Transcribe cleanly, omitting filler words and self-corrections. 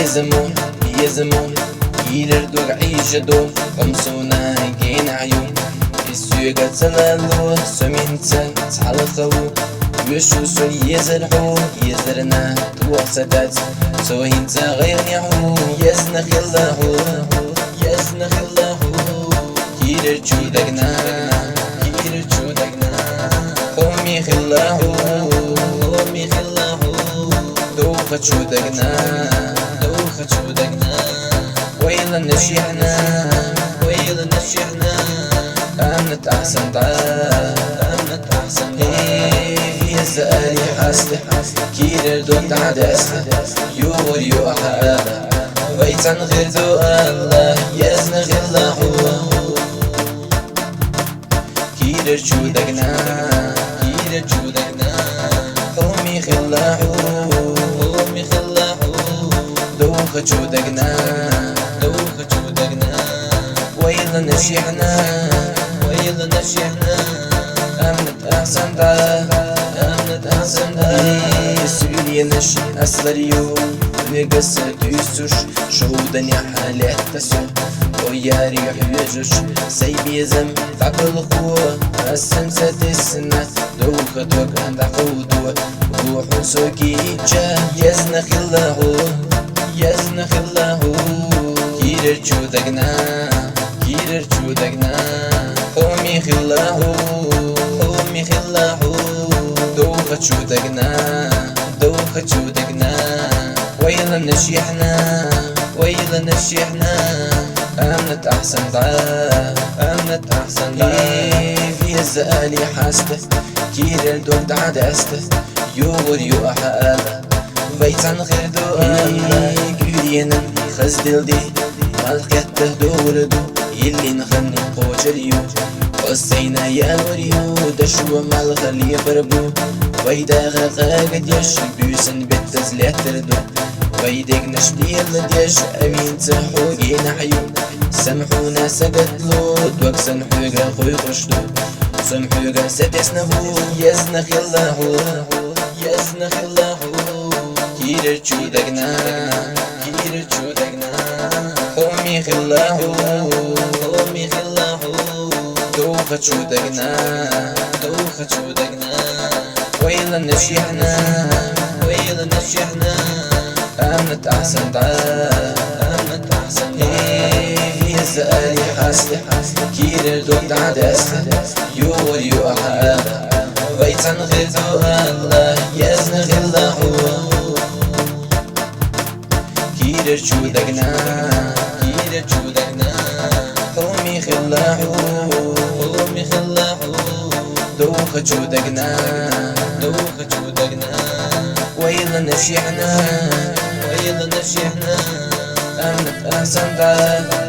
يزمون يزمون يلردو عيشدو خمسونا جين عيون السيقة تلالو سمينتا تعلقو يشوسو يزرحو يزرنا توقسدات سوهنتا غير نحو يزنخ الله يزنخ الله يرجو دقنا يرجو دقنا قومي خلاه قومي خلاه دوخة شو دقنا دوخة شو دقنا ويلا نشيحنا ويلا نشيحنا أمنت أحسن ضعاف أمنت أحسن ضعاف يسألي حاسة كير دون تعدسة يور يوحى بيتن غير دو الله يزنغ الله كير جودقنا كير جودقنا قومي خلاحو قومي خلاحو دوخ جودقنا دوخ جودقنا ويلا نشيحنا ويلا نشيحنا أمنت أحسن ضعاف أمنت أحسن ضعاف سوريا نشي أصلريو نقص تيسوش شهودن يا حالات تسو وياري حيجوش سيبي زم تعقل قوة السنسة السنة دوخة عند عقودو روح سوكيتشا يزنخ الله يزنخ الله كير جودقنا كير جودقنا قومي خلاه قومي خلاه دوخة جودقنا دوخة جودقنا ويلا نشيحنا ويلا نشيحنا أمنت أحسن ضعاف أمنت أحسن ضعاف يزالي حاسته كير الدود عدسته يور يوحى بيتن غير دو كيرينا خزدل دي مالكته دولدو يلي نخني قوشريو قصينا يا وريو دشو مالغلي بربو ويدا غاقا قد يشبوسن بالتزلات تردو ويدك نشدير لديش أمين تحوقي نحيو سمحونا سقدلو دوك سنحوقا خوي قشدو سمحوقا ستسنهو يزنخ الله يزنخ الله كير جودقنا كير جودقنا قومي خلاه قومي خلاه دوخة جودقنا دوخة جودقنا ويلا نشيحنا ويلا نشيحنا أمنت أحسن ضعاف أمنت أحسن ضعاف يسألي حاسة كير دون عدسة يور يوحى بيتن غير دو الله يزنغ الله كير جودقنا كير جودقنا قومي خلاه قومي خلاه دوخة جودقنا دوخة جودقنا ويلا نشيحنا ويلا نشيحنا أمنت أحسن ضعاف